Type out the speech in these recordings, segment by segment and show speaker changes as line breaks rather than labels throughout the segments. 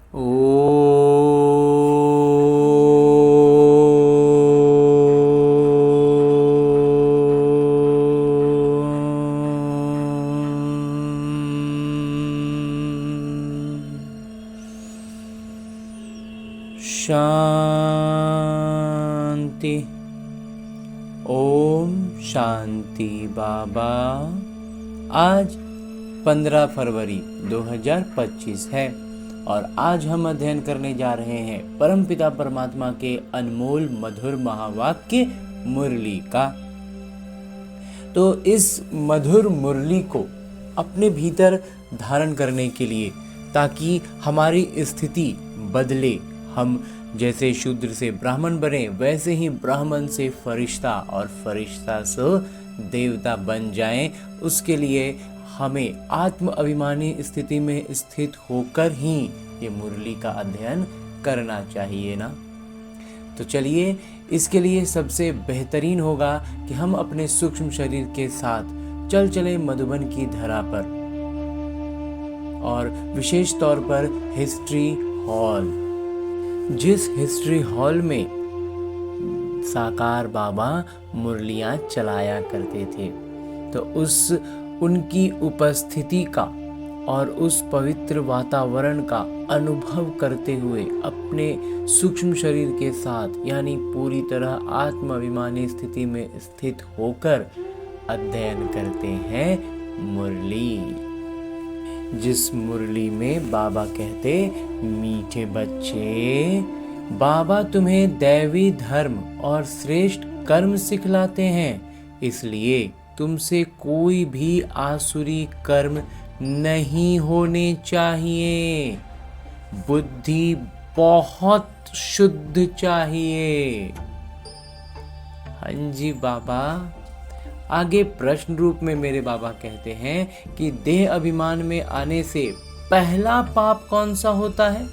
शांति। ओम शांति बाबा। आज 15 फरवरी 2025 है और आज हम अध्ययन करने जा रहे हैं परमपिता परमात्मा के अनमोल मधुर महावाक्य मुरली का। तो इस मधुर मुरली को अपने भीतर धारण करने के लिए, ताकि हमारी स्थिति बदले, हम जैसे शूद्र से ब्राह्मण बने वैसे ही ब्राह्मण से फरिश्ता और फरिश्ता से देवता बन जाएं, उसके लिए हमें आत्म अभिमानी स्थिति में स्थित होकर ही ये मुरली का अध्ययन करना चाहिए ना। तो चलिए, इसके लिए सबसे बेहतरीन होगा कि हम अपने सूक्ष्म शरीर के साथ चल चले मधुबन की धरा पर, और विशेष तौर पर हिस्ट्री हॉल। जिस हिस्ट्री हॉल में साकार बाबा मुरलियां चलाया करते थे, तो उनकी उपस्थिति का और उस पवित्र वातावरण का अनुभव करते हुए अपने सूक्ष्म शरीर के साथ, यानी पूरी तरह आत्म अभिमानी स्थिति में स्थित होकर अध्ययन करते हैं मुरली। जिस मुरली में बाबा कहते, मीठे बच्चे, बाबा तुम्हें दैवी धर्म और श्रेष्ठ कर्म सिखलाते हैं, इसलिए तुमसे कोई भी आसुरी कर्म नहीं होने चाहिए। बुद्धि बहुत शुद्ध चाहिए। हाँ जी बाबा। आगे प्रश्न रूप में मेरे बाबा कहते हैं कि देह अभिमान में आने से पहला पाप कौन सा होता है?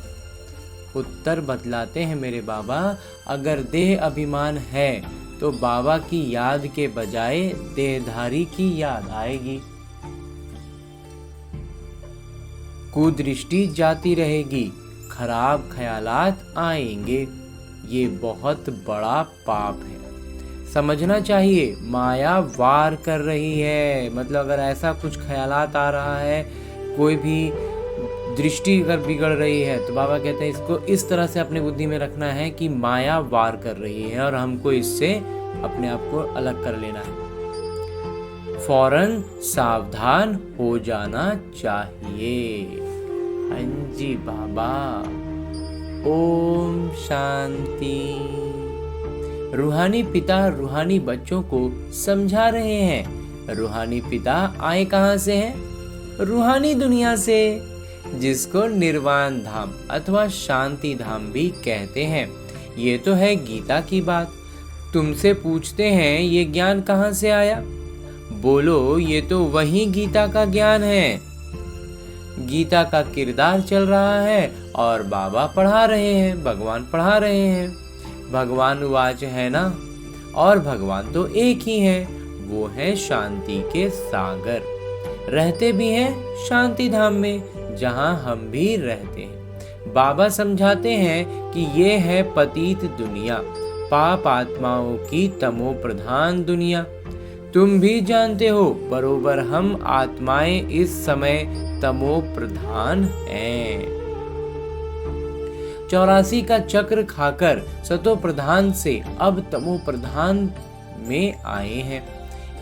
उत्तर बतलाते हैं मेरे बाबा, अगर देह अभिमान है तो बाबा की याद के बजाय देहधारी की याद आएगी। कुदृष्टि जाती रहेगी, खराब ख्यालात आएंगे। ये बहुत बड़ा पाप है। समझना चाहिए, माया वार कर रही है। मतलब अगर ऐसा कुछ ख्यालात आ रहा है, कोई भी दृष्टि अगर बिगड़ रही है, तो बाबा कहते हैं इसको इस तरह से अपनी बुद्धि में रखना है कि माया वार कर रही है और हमको इससे अपने आप को अलग कर लेना है। फौरन सावधान हो जाना चाहिए। हाँ जी बाबा। ओम शांति। रूहानी पिता रूहानी बच्चों को समझा रहे हैं। रूहानी पिता आए कहां से हैं? रूहानी दुनिया से, जिसको निर्वाण धाम अथवा शांति धाम भी कहते हैं। ये तो है गीता की बात। तुमसे पूछते हैं ये ज्ञान कहां से आया? बोलो, ये तो वही गीता का ज्ञान है। गीता का किरदार चल रहा है और बाबा पढ़ा रहे हैं, भगवान पढ़ा रहे हैं। भगवान वाच है ना, और भगवान तो एक ही है, वो है शांति के सागर। रहते भी हैं शांति धाम में, जहां हम भी रहते हैं। बाबा समझाते हैं कि ये है पतित दुनिया, पाप आत्माओं की तमो प्रधान दुनिया। तुम भी जानते हो बरोबर, हम आत्माएं इस समय तमो प्रधान हैं। 84 का चक्र खाकर सतो प्रधान से अब तमो प्रधान में आए हैं।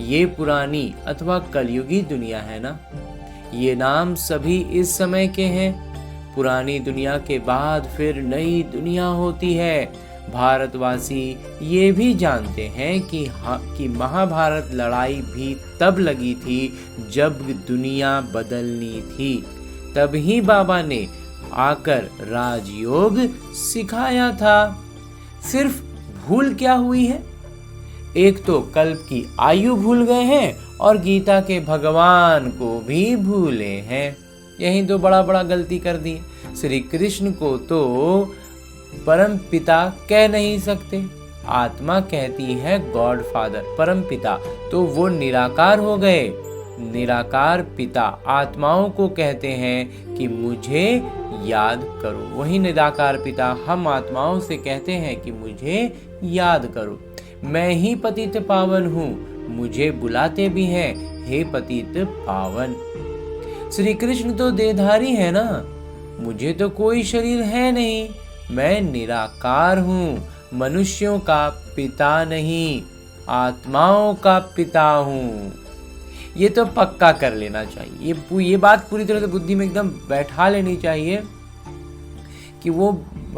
ये पुरानी अथवा कलयुगी दुनिया है ना। ये नाम सभी इस समय के हैं। पुरानी दुनिया के बाद फिर नई दुनिया होती है। भारतवासी ये भी जानते हैं कि महाभारत लड़ाई भी तब लगी थी जब दुनिया बदलनी थी। तभी बाबा ने आकर राजयोग सिखाया था। सिर्फ भूल क्या हुई है? एक तो कल्प की आयु भूल गए हैं और गीता के भगवान को भी भूले हैं। यही तो बड़ा गलती कर दी। श्री कृष्ण को तो परम पिता कह नहीं सकते। आत्मा कहती है गॉड फादर, परम पिता, तो वो निराकार हो गए। निराकार पिता आत्माओं को कहते हैं कि मुझे याद करो। वही निराकार पिता हम आत्माओं से कहते हैं कि मुझे याद करो। मैं ही पतित पावन हूँ, मुझे बुलाते भी हैं, हे पतित पावन। श्री कृष्ण तो देहधारी है ना, मुझे तो कोई शरीर है नहीं, मैं निराकार हूँ, मनुष्यों का पिता नहीं, आत्माओं का पिता हूँ। ये तो पक्का कर लेना चाहिए, ये बात पूरी तरह से बुद्धि में एकदम बैठा लेनी चाहिए कि वो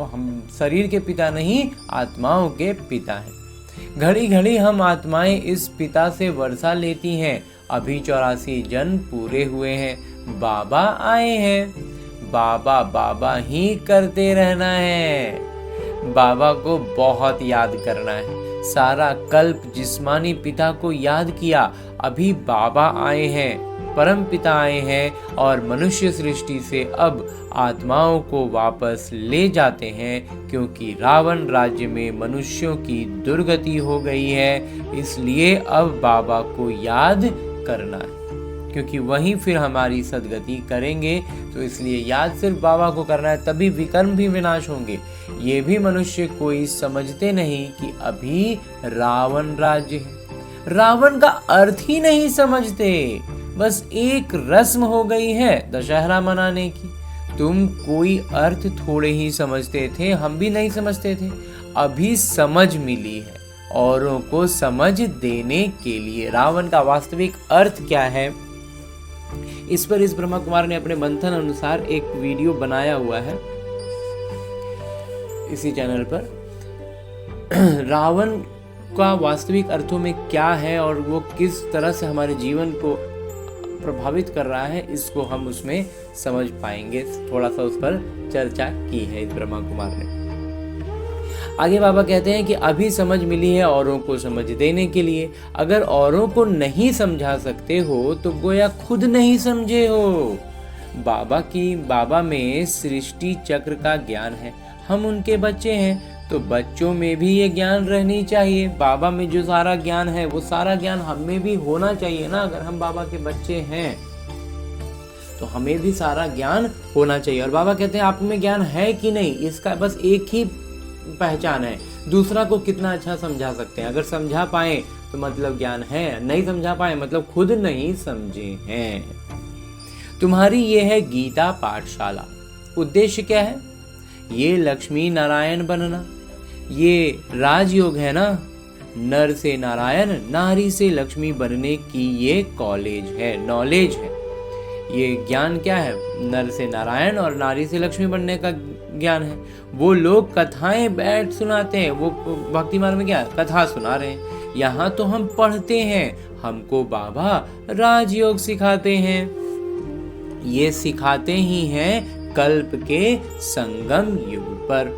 हम शरीर के पिता नहीं, आत्माओं के पिता हैं। घड़ी घड़ी हम आत्माएं इस पिता से वर्षा लेती हैं। अभी 84 जन्म पूरे हुए हैं, बाबा आए हैं। बाबा बाबा ही करते रहना है, बाबा को बहुत याद करना है। सारा कल्प जिस्मानी पिता को याद किया, अभी बाबा आए हैं, परम पिता आए हैं और मनुष्य सृष्टि से अब आत्माओं को वापस ले जाते हैं, क्योंकि रावण राज्य में मनुष्यों की दुर्गति हो गई है। इसलिए अब बाबा को याद करना है, क्योंकि वहीं फिर हमारी सदगति करेंगे। तो इसलिए याद सिर्फ बाबा को करना है, तभी विकर्म भी विनाश होंगे। ये भी मनुष्य कोई समझते नहीं कि अभी रावण राज्य है। रावण का अर्थ ही नहीं समझते, बस एक रस्म हो गई है दशहरा मनाने की। तुम कोई अर्थ थोड़े ही समझते थे, हम भी नहीं समझते थे, अभी समझ मिली है औरों को समझ देने के लिए। रावण का वास्तविक अर्थ क्या है, इस पर इस ब्रह्मा कुमार ने अपने मंथन अनुसार एक वीडियो बनाया हुआ है इसी चैनल पर। रावण का वास्तविक अर्थों में क्या है और वो किस तरह से हमारे जीवन को प्रभावित कर रहा है, इसको हम उसमें समझ पाएंगे। थोड़ा सा उस पर चर्चा की है इस ब्रह्मा कुमार ने। आगे बाबा कहते हैं कि अभी समझ मिली है औरों को समझ देने के लिए। अगर औरों को नहीं समझा सकते हो तो गोया खुद नहीं समझे हो। बाबा में सृष्टि चक्र का ज्ञान है, हम उनके बच्चे हैं, तो बच्चों में भी ये ज्ञान रहनी चाहिए। बाबा में जो सारा ज्ञान है वो सारा ज्ञान हम में भी होना चाहिए ना। अगर हम बाबा के बच्चे हैं तो हमें भी सारा ज्ञान होना चाहिए। और बाबा कहते हैं आप में ज्ञान है कि नहीं, इसका बस एक ही पहचान है, दूसरा को कितना अच्छा समझा सकते हैं। अगर समझा पाए तो मतलब ज्ञान है, नहीं समझा पाए मतलब खुद नहीं समझे हैं। तुम्हारी ये है गीता पाठशाला। उद्देश्य क्या है? ये लक्ष्मी नारायण बनना, ये राजयोग है ना। नर से नारायण, नारी से लक्ष्मी बनने की ये कॉलेज है, नॉलेज है। ये ज्ञान क्या है? नर से नारायण और नारी से लक्ष्मी बनने का ज्ञान है। वो लोग कथाएं बैठ सुनाते हैं, वो भक्ति मार्ग में क्या कथा सुना रहे हैं। यहाँ तो हम पढ़ते हैं, हमको बाबा राजयोग सिखाते हैं। ये सिखाते ही हैं कल्प के संगम युग पर।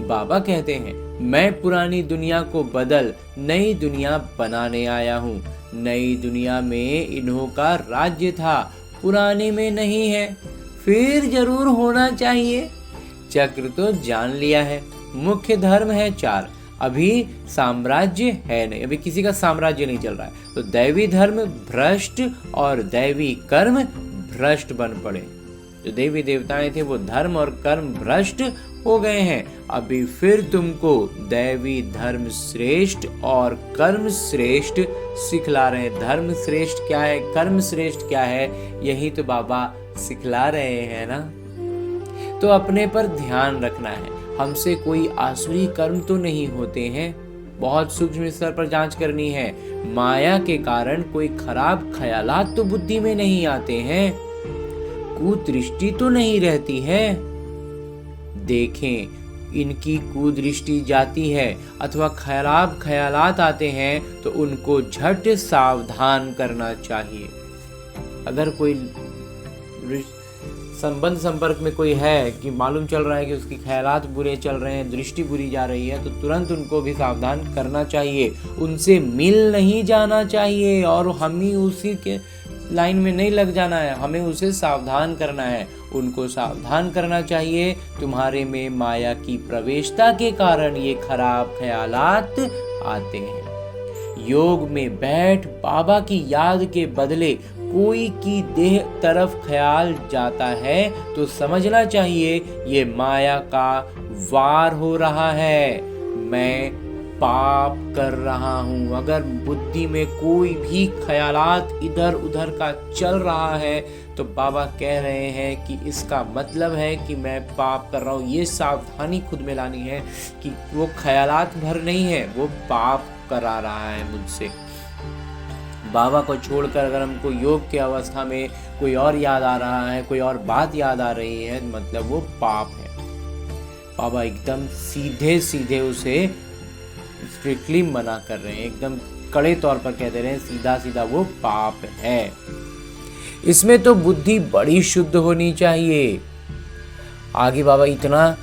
बाबा कहते हैं मैं पुरानी दुनिया को बदल नई दुनिया बनाने आया हूँ। नई दुनिया में इन्हों का राज्य था, पुराने में नहीं है, फिर जरूर होना चाहिए। चक्र तो जान लिया है, मुख्य धर्म है 4, अभी साम्राज्य है नहीं, अभी किसी का साम्राज्य नहीं चल रहा है। तो दैवी धर्म भ्रष्ट और दैवी कर्म भ्रष्ट बन पड़े। जो देवी देवताएं थे वो धर्म और कर्म भ्रष्ट हो गए हैं। अभी फिर तुमको दैवी धर्म श्रेष्ठ और कर्म श्रेष्ठ सिखला रहे हैं। धर्म श्रेष्ठ क्या है, कर्म श्रेष्ठ क्या है, यही तो बाबा सिखला रहे हैं ना। तो अपने पर ध्यान रखना है, हमसे कोई आसुरी कर्म तो नहीं होते हैं। बहुत सूक्ष्म स्तर पर जांच करनी है। माया के कारण कोई खराब ख्यालात तो बुद्धि में नहीं आते हैं, कुदृष्टि तो नहीं रहती है। देखें इनकी कुदृष्टि जाती है अथवा खराब ख्यालात आते हैं तो उनको झट सावधान करना चाहिए। अगर कोई संबंध संपर्क में कोई है कि मालूम चल रहा है कि उसकी ख्यालात बुरे चल रहे हैं, दृष्टि बुरी जा रही है, तो तुरंत उनको भी सावधान करना चाहिए। उनसे मिल नहीं जाना चाहिए और हम ही उसी के लाइन में नहीं लग जाना है, हमें उसे सावधान करना है। उनको सावधान करना चाहिए। तुम्हारे में माया की प्रवेशता के कारण ये खराब ख्यालात आते हैं। योग में बैठ बाबा की याद के बदले कोई की देह तरफ ख्याल जाता है तो समझना चाहिए ये माया का वार हो रहा है, मैं पाप कर रहा हूँ। अगर बुद्धि में कोई भी ख्यालात इधर उधर का चल रहा है तो बाबा कह रहे हैं कि इसका मतलब है कि मैं पाप कर रहा हूँ। ये सावधानी खुद में लानी है कि वो ख्यालात भर नहीं है, वो पाप करा रहा है मुझसे। बाबा को छोड़कर अगर हमको योग की अवस्था में कोई और याद आ रहा है, कोई और बात याद आ रही है, मतलब वो पाप है। बाबा एकदम सीधे सीधे उसे स्ट्रिक्टली मना कर रहे हैं, एकदम कड़े तौर पर कह दे रहे हैं, सीधा सीधा वो पाप है। इसमें तो बुद्धि बड़ी शुद्ध होनी चाहिए। आगे बाबा इतना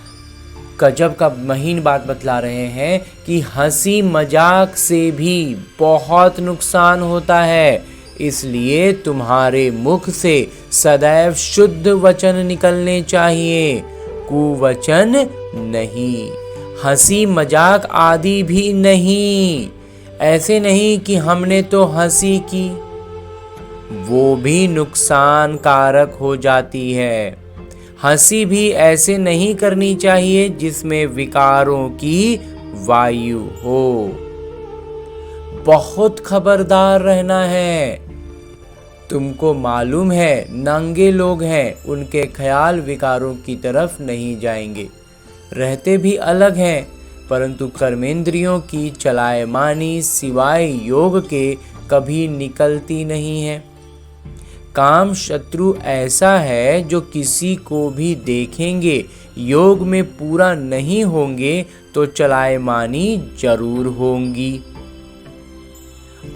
गजब का महीन बात बतला रहे हैं कि हंसी मजाक से भी बहुत नुकसान होता है, इसलिए तुम्हारे मुख से सदैव शुद्ध वचन निकलने चाहिए, कुवचन नहीं, हंसी मजाक आदि भी नहीं। ऐसे नहीं कि हमने तो हंसी की, वो भी नुकसान कारक हो जाती है। हंसी भी ऐसे नहीं करनी चाहिए जिसमें विकारों की वायु हो। बहुत खबरदार रहना है। तुमको मालूम है नंगे लोग हैं, उनके ख्याल विकारों की तरफ नहीं जाएंगे, रहते भी अलग हैं, परंतु कर्मेंद्रियों की चलायमानी सिवाय योग के कभी निकलती नहीं है। काम शत्रु ऐसा है जो किसी को भी देखेंगे, योग में पूरा नहीं होंगे तो चलायमानी जरूर होंगी।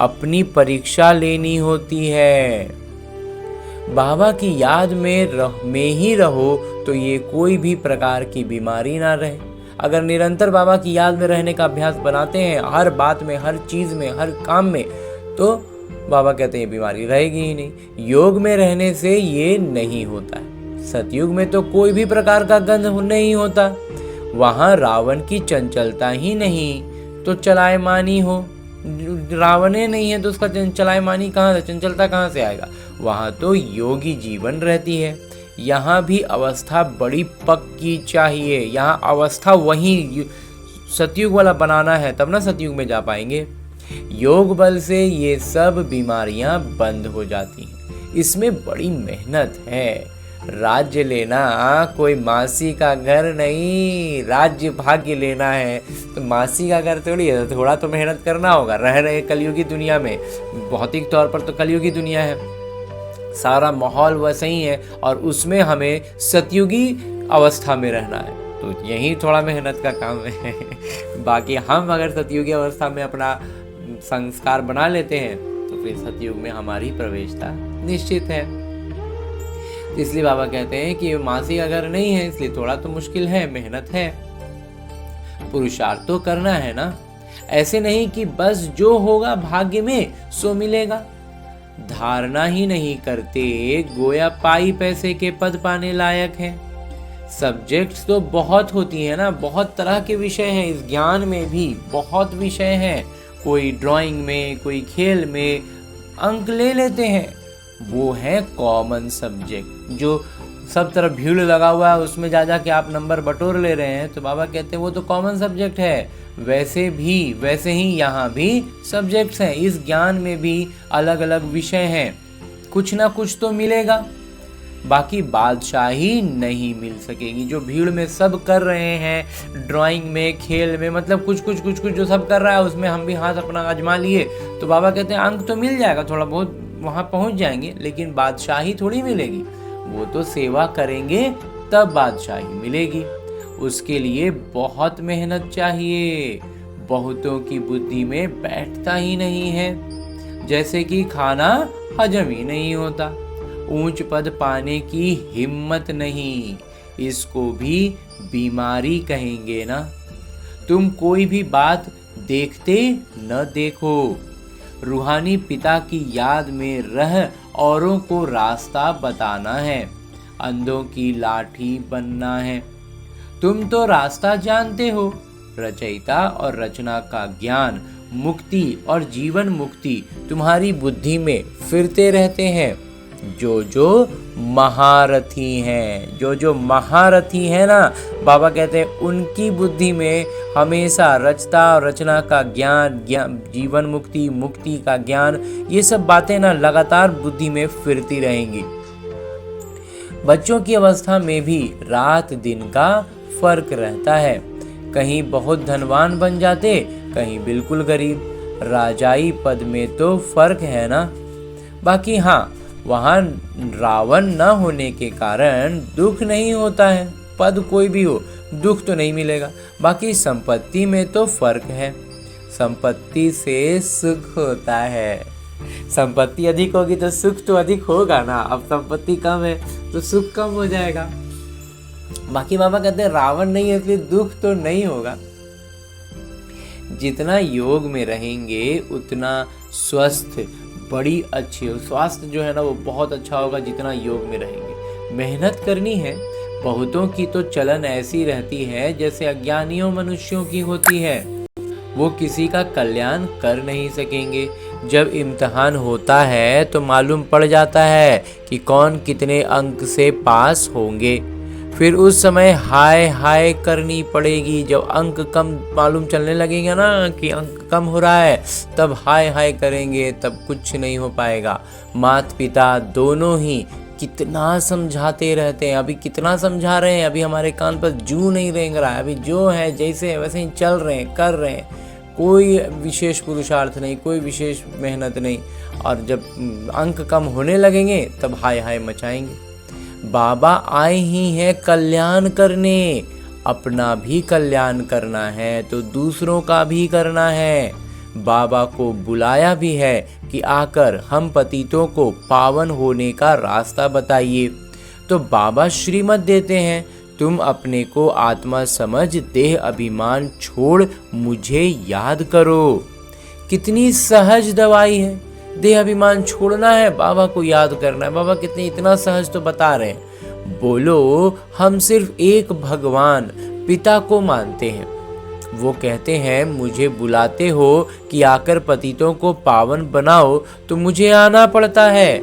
अपनी परीक्षा लेनी होती है। बाबा की याद में ही रहो तो ये कोई भी प्रकार की बीमारी ना रहे। अगर निरंतर बाबा की याद में रहने का अभ्यास बनाते हैं, हर बात में, हर चीज में, हर काम में, तो बाबा कहते हैं बीमारी रहेगी ही नहीं। योग में रहने से ये नहीं होता है। सतयुग में तो कोई भी प्रकार का गंध नहीं होता, वहां रावण की चंचलता ही नहीं, तो चलायमानी हो। रावणे नहीं है तो उसका चलायमानी कहाँ से, चंचलता कहाँ से आएगा? वहां तो योगी जीवन रहती है। यहाँ भी अवस्था बड़ी पक्की चाहिए। यहाँ अवस्था वही सतयुग वाला बनाना है, तब ना सतयुग में जा पाएंगे। योग बल से ये सब बीमारियां बंद हो जाती हैं। इसमें बड़ी मेहनत है। राज्य लेना कोई मासी का घर नहीं, राज्य भाग्य लेना है तो मासी का घर थोड़ी है, थोड़ा तो मेहनत करना होगा। रह रहे कलयुगी दुनिया में, भौतिक तौर पर तो कलयुगी दुनिया है, सारा माहौल वैसे ही है, और उसमें हमें सतयुगी अवस्था में रहना है, तो यही थोड़ा मेहनत का काम है। बाकी हम अगर सतयुगी अवस्था में अपना संस्कार बना लेते हैं तो फिर सतयुग में हमारी प्रवेशता निश्चित है। इसलिए बाबा कहते हैं कि मासी अगर नहीं है, इसलिए थोड़ा तो मुश्किल है, मेहनत है, पुरुषार्थ तो करना है ना। ऐसे नहीं कि बस जो होगा भाग्य में सो मिलेगा। धारणा ही नहीं करते, गोया पाई पैसे के पद पाने लायक है। सब्जेक्ट्स तो बहुत होती है ना, बहुत तरह के विषय हैं। इस ज्ञान में भी बहुत विषय हैं। कोई ड्राइंग में, कोई खेल में अंक ले लेते हैं, वो है कॉमन सब्जेक्ट। जो सब तरफ भीड़ लगा हुआ है उसमें जा के आप नंबर बटोर ले रहे हैं, तो बाबा कहते हैं वो तो कॉमन सब्जेक्ट है। वैसे ही यहाँ भी सब्जेक्ट्स हैं। इस ज्ञान में भी अलग अलग विषय हैं, कुछ ना कुछ तो मिलेगा। बाकी बादशाही नहीं मिल सकेगी। जो भीड़ में सब कर रहे हैं, ड्राइंग में, खेल में, मतलब कुछ जो सब कर रहा है उसमें हम भी हाथ अपना आजमा लिए, तो बाबा कहते हैं अंक तो मिल जाएगा, थोड़ा बहुत वहाँ पहुँच जाएंगे, लेकिन बादशाही थोड़ी मिलेगी। वो तो सेवा करेंगे तब बादशाही मिलेगी। उसके लिए बहुत मेहनत चाहिए। बहुतों की बुद्धि में बैठता ही नहीं है, जैसे कि खाना हजम ही नहीं होता। ऊंच पद पाने की हिम्मत नहीं, इसको भी बीमारी कहेंगे ना। तुम कोई भी बात देखते न देखो, रूहानी पिता की याद में रह औरों को रास्ता बताना है, अंधों की लाठी बनना है। तुम तो रास्ता जानते हो, रचयिता और रचना का ज्ञान मुक्ति और जीवन मुक्ति तुम्हारी बुद्धि में फिरते रहते हैं। जो जो महारथी हैं, जो महारथी हैं ना, बाबा कहते हैं उनकी बुद्धि में हमेशा रचता और रचना का ज्ञान, जीवन मुक्ति, मुक्ति का ज्ञान, ये सब बातें ना लगातार बुद्धि में फिरती रहेंगी। बच्चों की अवस्था में भी रात दिन का फर्क रहता है। कहीं बहुत धनवान बन जाते, कहीं बिल्कुल गरीब। राजाई पद में तो फर्क है ना। बाकी हाँ, वहाँ रावण न होने के कारण दुख नहीं होता है। पद कोई भी हो, दुख तो नहीं मिलेगा। बाकी संपत्ति में तो फर्क है। संपत्ति से सुख होता है। संपत्ति अधिक होगी तो सुख तो अधिक होगा ना। अब संपत्ति कम है तो सुख कम हो जाएगा। बाकी बाबा कहते हैं रावण नहीं है इसलिए दुख तो नहीं होगा। जितना योग में रहेंगे उतना स्वस्थ, बड़ी अच्छी हो। स्वास्थ्य जो है ना वो बहुत अच्छा होगा जितना योग में रहेंगे। मेहनत करनी है। बहुतों की तो चलन ऐसी रहती है जैसे अज्ञानियों मनुष्यों की होती है। वो किसी का कल्याण कर नहीं सकेंगे। जब इम्तिहान होता है तो मालूम पड़ जाता है कि कौन कितने अंक से पास होंगे। फिर उस समय हाय हाय करनी पड़ेगी। जब अंक कम मालूम चलने लगेगा ना कि अंक कम हो रहा है, तब हाय हाय करेंगे, तब कुछ नहीं हो पाएगा। माता पिता दोनों ही कितना समझाते रहते हैं। अभी कितना समझा रहे हैं, अभी हमारे कान पर जू नहीं रेंग रहा है। अभी जो है जैसे है वैसे ही चल रहे हैं, कर रहे हैं। कोई विशेष पुरुषार्थ नहीं, कोई विशेष मेहनत नहीं। और जब अंक कम होने लगेंगे तब हाय हाय मचाएंगे। बाबा आए ही हैं कल्याण करने। अपना भी कल्याण करना है तो दूसरों का भी करना है। बाबा को बुलाया भी है कि आकर हम पतितों को पावन होने का रास्ता बताइए। तो बाबा श्रीमत देते हैं, तुम अपने को आत्मा समझ देह अभिमान छोड़ मुझे याद करो। कितनी सहज दवाई है। देह अभिमान छोड़ना है, बाबा को याद करना है। बाबा कितने इतना सहज तो बता रहे हैं। बोलो हम सिर्फ एक भगवान पिता को मानते हैं। वो कहते हैं मुझे बुलाते हो कि आकर पतितों को पावन बनाओ तो मुझे आना पड़ता है।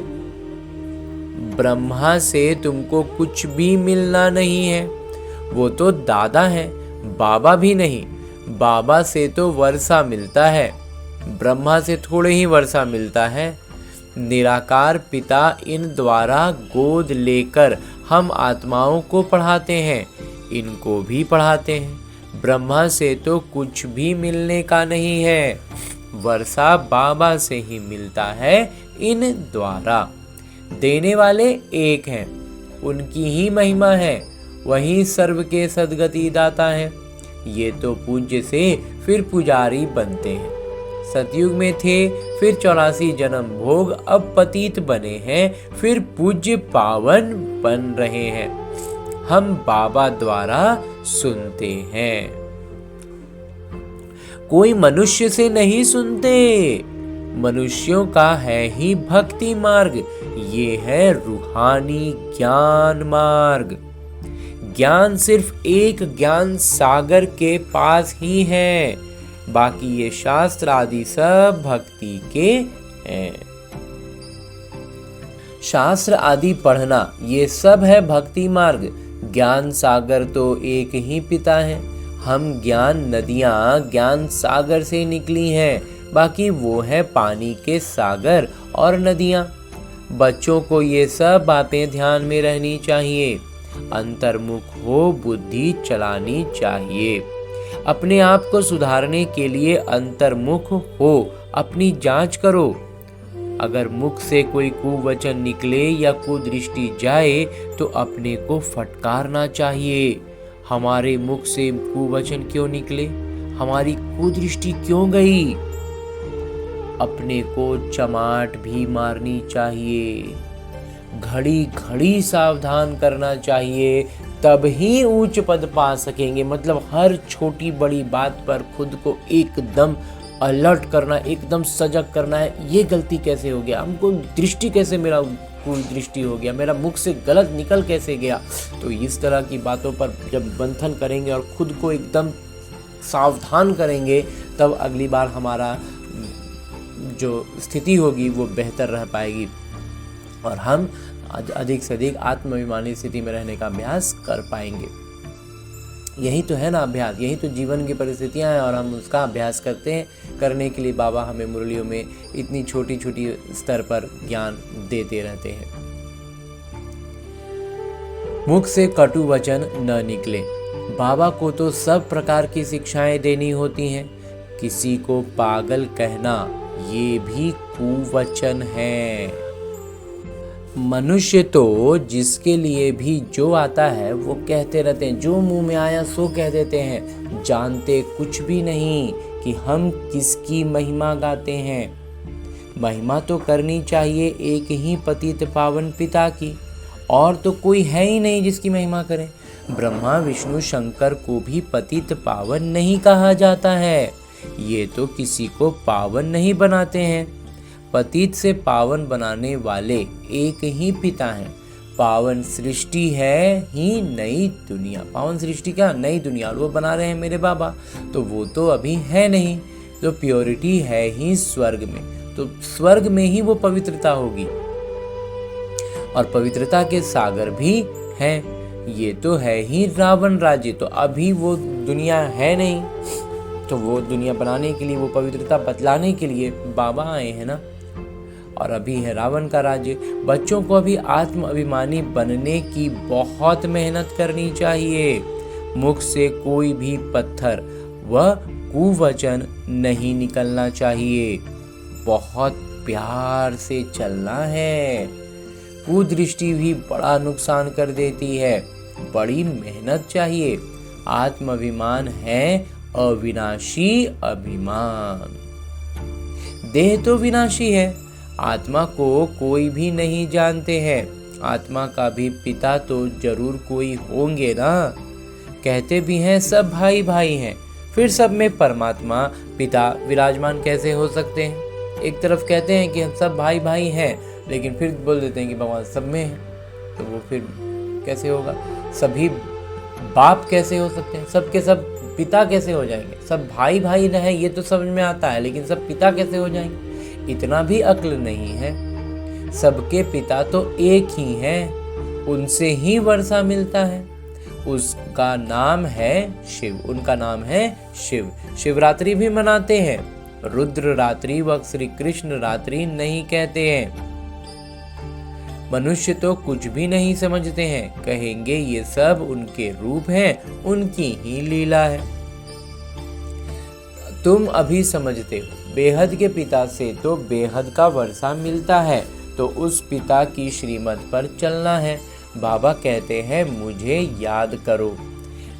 ब्रह्मा से तुमको कुछ भी मिलना नहीं है। वो तो दादा है, बाबा भी नहीं। बाबा से तो वर्षा मिलता है, ब्रह्मा से थोड़े ही वर्षा मिलता है। निराकार पिता इन द्वारा गोद लेकर हम आत्माओं को पढ़ाते हैं, इनको भी पढ़ाते हैं। ब्रह्मा से तो कुछ भी मिलने का नहीं है। वर्षा बाबा से ही मिलता है इन द्वारा। देने वाले एक हैं, उनकी ही महिमा है। वही सर्व के सद्गति दाता है। ये तो पूज्य से फिर पुजारी बनते हैं। सतयुग में थे, फिर 84 जन्म भोग, अब पतित बने हैं, फिर पूज्य पावन बन रहे हैं। हम बाबा द्वारा सुनते हैं, कोई मनुष्य से नहीं सुनते। मनुष्यों का है ही भक्ति मार्ग, ये है रूहानी ज्ञान मार्ग। ज्ञान सिर्फ एक ज्ञान सागर के पास ही है, बाकी ये शास्त्र आदि सब भक्ति के हैं। शास्त्र आदि पढ़ना ये सब है भक्ति मार्ग। ज्ञान सागर तो एक ही पिता है। हम ज्ञान नदियां ज्ञान सागर से निकली हैं, बाकी वो है पानी के सागर और नदियां। बच्चों को ये सब बातें ध्यान में रहनी चाहिए। अंतर्मुख हो बुद्धि चलानी चाहिए। अपने आप को सुधारने के लिए अंतर्मुख हो, अपनी जांच करो। अगर मुख से कोई कुवचन निकले या कुदृष्टि जाए तो अपने को फटकारना चाहिए। हमारे मुख से कुवचन क्यों निकले, हमारी कुदृष्टि क्यों गई, अपने को चमाट भी मारनी चाहिए। घड़ी घड़ी सावधान करना चाहिए, तब ही ऊंच पद पा सकेंगे। मतलब हर छोटी बड़ी बात पर खुद को एकदम अलर्ट करना, एकदम सजग करना है। ये गलती कैसे हो गया, हमको दृष्टि कैसे, मेरा कोई दृष्टि हो गया, मेरा मुख से गलत निकल कैसे गया। तो इस तरह की बातों पर जब मंथन करेंगे और खुद को एकदम सावधान करेंगे, तब अगली बार हमारा जो स्थिति होगी वो बेहतर रह पाएगी और हम अधिक से अधिक आत्माभिमानी स्थिति में रहने का अभ्यास कर पाएंगे। यही तो है ना अभ्यास, यही तो जीवन की परिस्थितियां हैं और हम उसका अभ्यास करते हैं। करने के लिए बाबा हमें मुरलियों में इतनी छोटी छोटी स्तर पर ज्ञान देते रहते हैं। मुख से कटु वचन न निकले। बाबा को तो सब प्रकार की शिक्षाएं देनी होती हैं। किसी को पागल कहना ये भी कुवचन है। मनुष्य तो जिसके लिए भी जो आता है वो कहते रहते हैं, जो मुंह में आया सो कह देते हैं, जानते कुछ भी नहीं कि हम किसकी महिमा गाते हैं। महिमा तो करनी चाहिए एक ही पतित पावन पिता की, और तो कोई है ही नहीं जिसकी महिमा करें। ब्रह्मा विष्णु शंकर को भी पतित पावन नहीं कहा जाता है, ये तो किसी को पावन नहीं बनाते हैं। पतित से पावन बनाने वाले एक ही पिता हैं। पावन सृष्टि है ही नई दुनिया। पावन सृष्टि क्या? नई दुनिया। और वो बना रहे हैं मेरे बाबा, तो वो तो अभी है नहीं। तो प्योरिटी है ही स्वर्ग में, तो स्वर्ग में ही वो पवित्रता होगी और पवित्रता के सागर भी हैं। ये तो है ही रावण राज्य, तो अभी वो दुनिया है नहीं, तो वो दुनिया बनाने के लिए, वो पवित्रता बतलाने के लिए बाबा आए हैं ना। और अभी है रावण का राज्य। बच्चों को अभी आत्म अभिमानी बनने की बहुत मेहनत करनी चाहिए। मुख से कोई भी पत्थर व कुवचन नहीं निकलना चाहिए। बहुत प्यार से चलना है। कुदृष्टि भी बड़ा नुकसान कर देती है। बड़ी मेहनत चाहिए। आत्म अभिमान है अविनाशी अभिमान। देह तो विनाशी है, आत्मा को कोई भी नहीं जानते हैं। आत्मा का भी पिता तो जरूर कोई होंगे ना। कहते भी हैं सब भाई भाई हैं, फिर सब में परमात्मा पिता विराजमान कैसे हो सकते हैं? एक तरफ कहते हैं कि हम सब भाई भाई हैं, लेकिन फिर बोल देते हैं कि भगवान सब में है, तो वो फिर कैसे होगा? सभी बाप कैसे हो सकते हैं? सब के सब पिता कैसे हो जाएंगे? सब भाई भाई न है ये तो समझ में आता है, लेकिन सब पिता कैसे हो जाएंगे? इतना भी अक्ल नहीं है। सबके पिता तो एक ही हैं, उनसे ही वर्षा मिलता है। उसका नाम है शिव, उनका नाम है शिव। शिवरात्रि भी मनाते हैं, रुद्र रात्रि व श्री कृष्ण रात्रि नहीं कहते हैं। मनुष्य तो कुछ भी नहीं समझते हैं, कहेंगे ये सब उनके रूप हैं, उनकी ही लीला है। तुम अभी समझते हो, बेहद के पिता से तो बेहद का वर्षा मिलता है, तो उस पिता की श्रीमत पर चलना है। बाबा कहते हैं मुझे याद करो।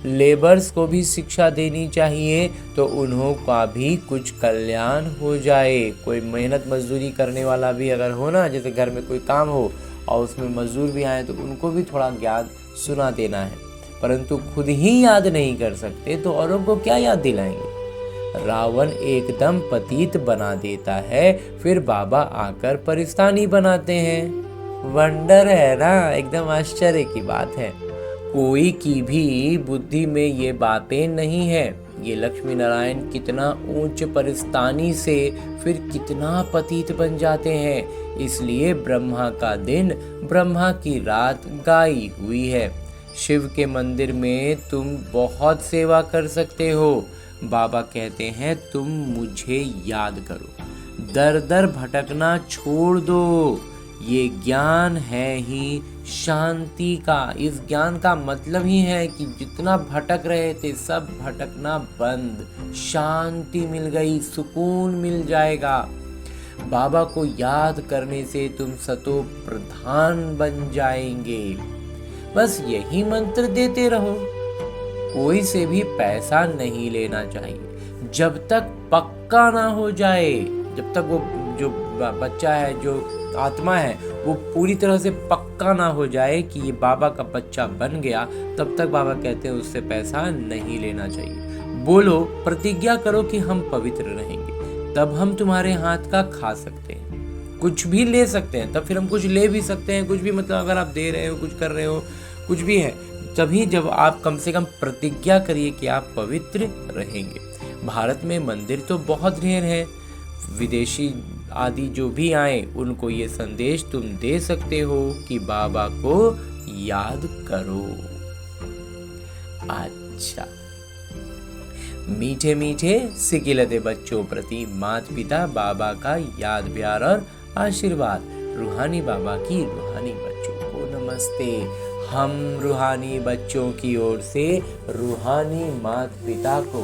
लेबर्स को भी शिक्षा देनी चाहिए, तो उन्हों का भी कुछ कल्याण हो जाए। कोई मेहनत मजदूरी करने वाला भी अगर हो ना, जैसे घर में कोई काम हो और उसमें मजदूर भी आए, तो उनको भी थोड़ा ज्ञान सुना देना है। परंतु खुद ही याद नहीं कर सकते तो औरों को क्या याद दिलाएंगे? रावण एकदम पतित बना देता है, फिर बाबा आकर परिस्तानी बनाते हैं। वंडर है ना, एकदम आश्चर्य की बात है। कोई की भी बुद्धि में ये बातें नहीं है। ये लक्ष्मी नारायण कितना ऊंच परिस्तानी से फिर कितना पतित बन जाते हैं। इसलिए ब्रह्मा का दिन, ब्रह्मा की रात गाई हुई है। शिव के मंदिर में तुम बहुत सेवा कर सकते हो। बाबा कहते हैं तुम मुझे याद करो, दर दर भटकना छोड़ दो। ये ज्ञान है ही शांति का। इस ज्ञान का मतलब ही है कि जितना भटक रहे थे सब भटकना बंद, शांति मिल गई, सुकून मिल जाएगा। बाबा को याद करने से तुम सतो प्रधान बन जाएंगे। बस यही मंत्र देते रहो। कोई से भी पैसा नहीं लेना चाहिए जब तक पक्का ना हो जाए। जब तक वो जो बच्चा है, जो आत्मा है, वो पूरी तरह से पक्का ना हो जाए कि ये बाबा का बच्चा बन गया, तब तक बाबा कहते हैं उससे पैसा नहीं लेना चाहिए। बोलो, प्रतिज्ञा करो कि हम पवित्र रहेंगे, तब हम तुम्हारे हाथ का खा सकते हैं, कुछ भी ले सकते हैं। तब फिर हम कुछ ले भी सकते हैं, कुछ भी, मतलब अगर आप दे रहे हो, कुछ कर रहे हो, कुछ भी है, तभी जब आप कम से कम प्रतिज्ञा करिए कि आप पवित्र रहेंगे। भारत में मंदिर तो बहुत ढेर है, विदेशी आदि जो भी आए उनको ये संदेश तुम दे सकते हो कि बाबा को याद करो। अच्छा, मीठे मीठे सिकिलते बच्चों प्रति माता पिता बाबा का याद प्यार और आशीर्वाद। रूहानी बाबा की रूहानी बच्चों को नमस्ते। हम रूहानी बच्चों की ओर से रूहानी माता पिता को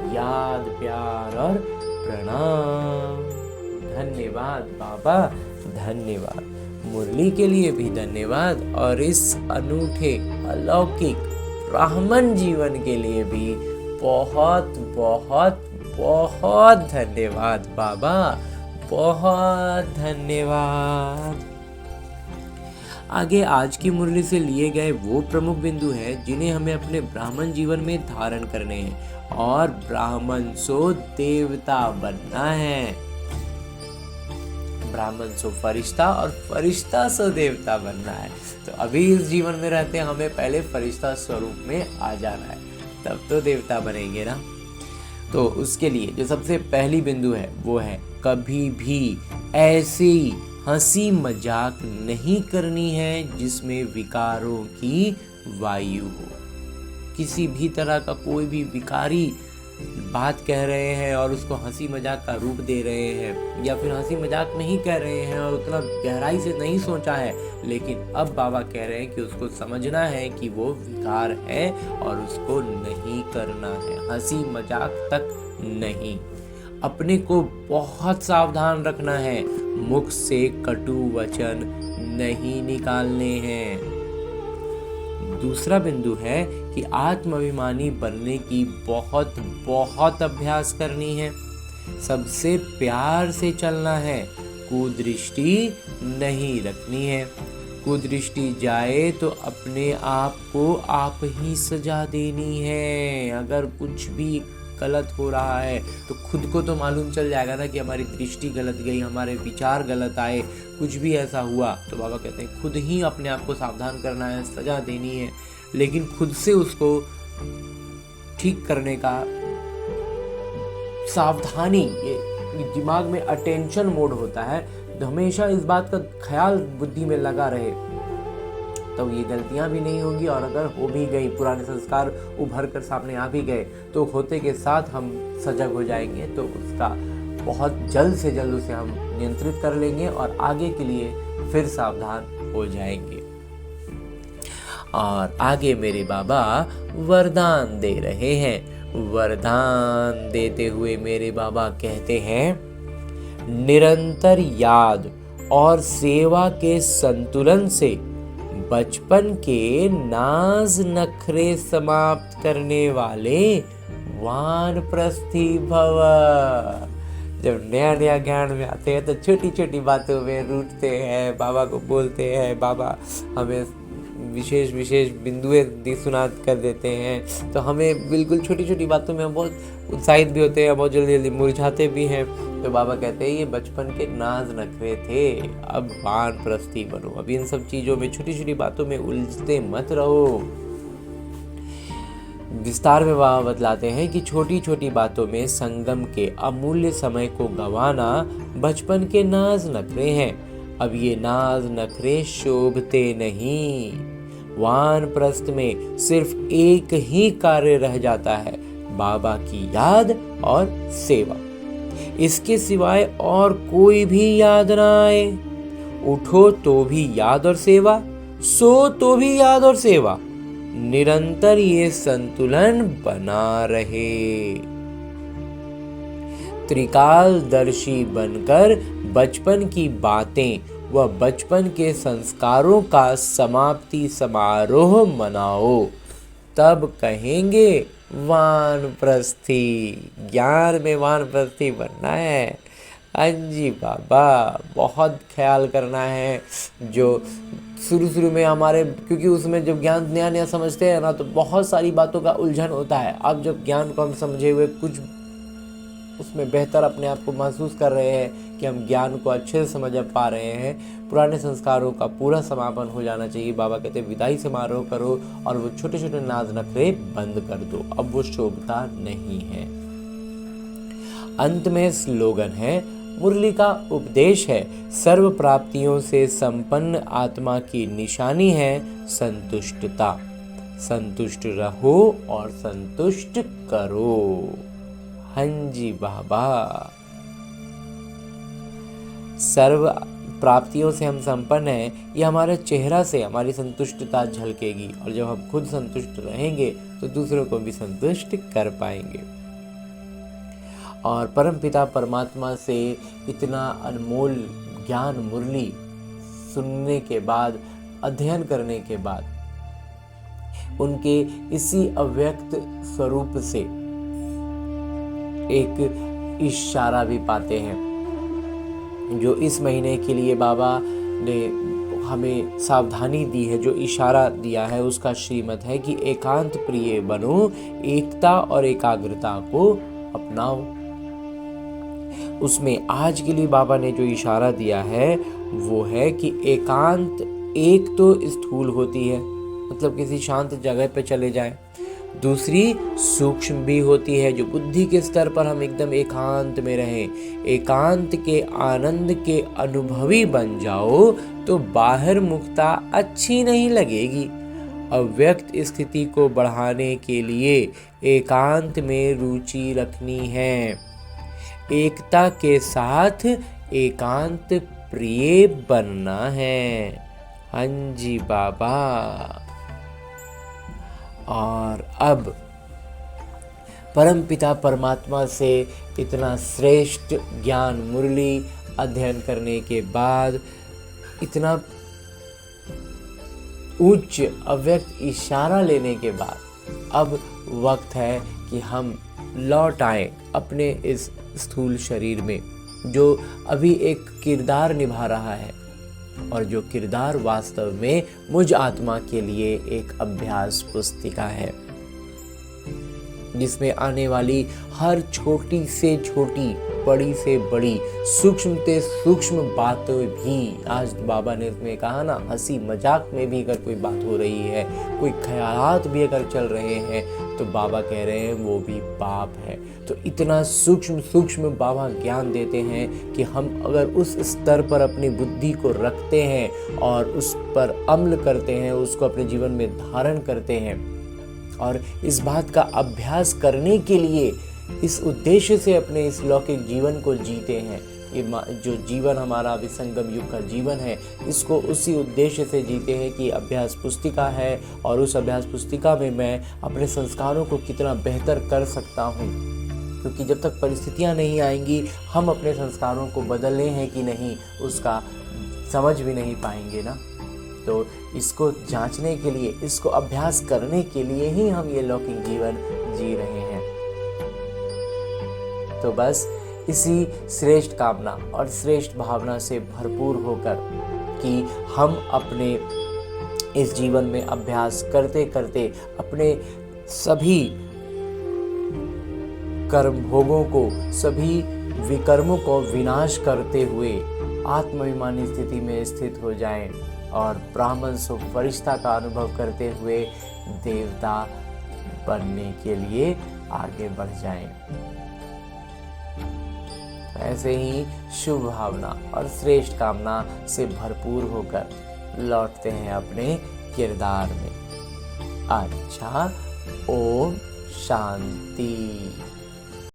याद प्यार और प्रणाम। धन्यवाद बाबा, धन्यवाद। मुरली के लिए भी धन्यवाद और इस अनूठे अलौकिक ब्राह्मण जीवन के लिए भी बहुत बहुत बहुत धन्यवाद बाबा, बहुत धन्यवाद। आगे आज की मुरली से लिए गए वो प्रमुख बिंदु हैं जिन्हें हमें अपने ब्राह्मण जीवन में धारण करने हैं और ब्राह्मण सो देवता बनना है। ब्राह्मण सो फरिश्ता और फरिश्ता सो देवता बनना है। तो अभी इस जीवन में रहते हैं, हमें पहले फरिश्ता स्वरूप में आ जाना है, तब तो देवता बनेंगे ना। तो उसके लिए जो सबसे पहली बिंदु है वो है कभी भी ऐसी हंसी मजाक नहीं करनी है जिसमें विकारों की वायु हो। किसी भी तरह का कोई भी विकारी बात कह रहे हैं और उसको हंसी मजाक का रूप दे रहे हैं, या फिर हंसी मजाक में ही कह रहे हैं और उतना गहराई से नहीं सोचा है, लेकिन अब बाबा कह रहे हैं कि उसको समझना है कि वो विकार है और उसको नहीं करना है, हंसी मजाक तक नहीं। अपने को बहुत सावधान रखना है, मुख से कटु वचन नहीं निकालने हैं। दूसरा बिंदु है कि आत्माभिमानी बनने की बहुत बहुत अभ्यास करनी है। सबसे प्यार से चलना है, कुदृष्टि नहीं रखनी है। कुदृष्टि जाए तो अपने आप को आप ही सजा देनी है। अगर कुछ भी गलत हो रहा है तो खुद को तो मालूम चल जाएगा ना कि हमारी दृष्टि गलत गई, हमारे विचार गलत आए, कुछ भी ऐसा हुआ तो बाबा कहते हैं खुद ही अपने आप को सावधान करना है, सजा देनी है। लेकिन खुद से उसको ठीक करने का सावधानी, ये दिमाग में अटेंशन मोड होता है, तो हमेशा इस बात का ख्याल बुद्धि में लगा रहे, तो ये गलतियां भी नहीं होगी। और अगर हो भी गई, पुराने संस्कार उभर कर सामने आ भी गए, तो होते के साथ हम सजग हो जाएंगे, तो उसका बहुत जल्द से जल्द उसे हम नियंत्रित कर लेंगे और आगे के लिए फिर सावधान हो जाएंगे। और आगे मेरे बाबा वरदान दे रहे हैं। वरदान देते हुए मेरे बाबा कहते हैं, निरंतर याद और सेवा के संतुलन से बचपन के नाज नखरे समाप्त करने वाले वानप्रस्थी भव। जब नया नया ज्ञान में आते हैं तो छोटी छोटी बातों में रूठते हैं, बाबा को बोलते हैं, बाबा हमें विशेष विशेष बिंदुएं सुना कर देते हैं, तो हमें बिल्कुल छोटी छोटी बातों में हम बहुत उत्साहित भी होते हैं, बहुत जल्दी जल्दी मुरझाते भी हैं। तो बाबा कहते हैं ये बचपन के नाज नखरे थे, अब वानप्रस्थी बनो। अब इन सब चीज़ों में, छोटी छोटी बातों में उलझते मत रहो। विस्तार में बाबा बतलाते हैं कि छोटी छोटी बातों में संगम के अमूल्य समय को गंवाना बचपन के नाज नखरे हैं। अब ये नाज नखरे शोभते नहीं। वानप्रस्थ में सिर्फ एक ही कार्य रह जाता है, बाबा की याद और सेवा। इसके सिवाय और कोई भी याद ना आए। उठो तो भी याद और सेवा, सो तो भी याद और सेवा, निरंतर ये संतुलन बना रहे। त्रिकालदर्शी बनकर बचपन की बातें व बचपन के संस्कारों का समाप्ति समारोह मनाओ, तब कहेंगे वानप्रस्थी। ज्ञान में वानप्रस्थी बनना है। हाँ जी बाबा, बहुत ख्याल करना है। जो शुरू में हमारे, क्योंकि उसमें जब ज्ञान नया नया समझते हैं ना, तो बहुत सारी बातों का उलझन होता है। अब जब ज्ञान को हम समझे हुए कुछ उसमें बेहतर अपने आप को महसूस कर रहे हैं कि हम ज्ञान को अच्छे से समझ पा रहे हैं, पुराने संस्कारों का पूरा समापन हो जाना चाहिए। बाबा कहते हैं विदाई समारोह करो और वो छोटे छोटे नाज नखरे बंद कर दो, अब वो शोभता नहीं है। अंत में स्लोगन है, मुरली का उपदेश है, सर्व प्राप्तियों से संपन्न आत्मा की निशानी है संतुष्टता। संतुष्ट रहो और संतुष्ट करो। हाँ जी बाबा। सर्व प्राप्तियों से हम संपन्न हैं, ये हमारे चेहरा से हमारी संतुष्टता झलकेगी, और जब हम खुद संतुष्ट रहेंगे तो दूसरों को भी संतुष्ट कर पाएंगे। और परमपिता परमात्मा से इतना अनमोल ज्ञान मुरली सुनने के बाद, अध्ययन करने के बाद, उनके इसी अव्यक्त स्वरूप से एक इशारा भी पाते हैं, जो इस महीने के लिए बाबा ने हमें सावधानी दी है, जो इशारा दिया है उसका श्रीमत है कि एकांत प्रिय बनो, एकता और एकाग्रता को अपनाओ। उसमें आज के लिए बाबा ने जो इशारा दिया है वो है कि एकांत एक तो स्थूल होती है, मतलब किसी शांत जगह पे चले जाएं। दूसरी सूक्ष्म भी होती है, जो बुद्धि के स्तर पर हम एकदम एकांत में रहें। एकांत के आनंद के अनुभवी बन जाओ तो बाहर मुक्ता अच्छी नहीं लगेगी। अव्यक्त स्थिति को बढ़ाने के लिए एकांत में रुचि रखनी है। एकता के साथ एकांत प्रिय बनना है। हाँ जी बाबा। और अब परमपिता परमात्मा से इतना श्रेष्ठ ज्ञान मुरली अध्ययन करने के बाद, इतना उच्च अव्यक्त इशारा लेने के बाद, अब वक्त है कि हम लौट आए अपने इस स्थूल शरीर में, जो अभी एक किरदार निभा रहा है, और जो किरदार वास्तव में मुझ आत्मा के लिए एक अभ्यास पुस्तिका है, जिसमें आने वाली हर छोटी से छोटी, बड़ी से बड़ी, सूक्ष्म से सूक्ष्म बातें भी, आज बाबा ने इसमें कहा ना, हंसी मजाक में भी अगर कोई बात हो रही है, कोई ख्यालात भी अगर चल रहे हैं, तो बाबा कह रहे हैं वो भी पाप है। तो इतना सूक्ष्म सूक्ष्म बाबा ज्ञान देते हैं कि हम अगर उस स्तर पर अपनी बुद्धि को रखते हैं और उस पर अमल करते हैं, उसको अपने जीवन में धारण करते हैं, और इस बात का अभ्यास करने के लिए, इस उद्देश्य से अपने इस लौकिक जीवन को जीते हैं। ये जो जीवन हमारा विसंगम युग का जीवन है, इसको उसी उद्देश्य से जीते हैं कि अभ्यास पुस्तिका है, और उस अभ्यास पुस्तिका में मैं अपने संस्कारों को कितना बेहतर कर सकता हूँ, क्योंकि जब तक परिस्थितियाँ नहीं आएंगी, हम अपने संस्कारों को बदलने हैं कि नहीं, उसका समझ भी नहीं पाएंगे ना। तो इसको जांचने के लिए, इसको अभ्यास करने के लिए ही हम ये लौकिक जीवन जी रहे हैं। तो बस इसी श्रेष्ठ कामना और श्रेष्ठ भावना से भरपूर होकर कि हम अपने इस जीवन में अभ्यास करते करते अपने सभी कर्म भोगों को, सभी विकर्मों को विनाश करते हुए आत्माभिमानी स्थिति में स्थित हो जाएं, और ब्राह्मण सुख फरिश्ता का अनुभव करते हुए देवता बनने के लिए आगे बढ़ जाएं। ऐसे ही शुभ भावना और श्रेष्ठ कामना से भरपूर होकर लौटते हैं अपने किरदार में। अच्छा, ओम शांति।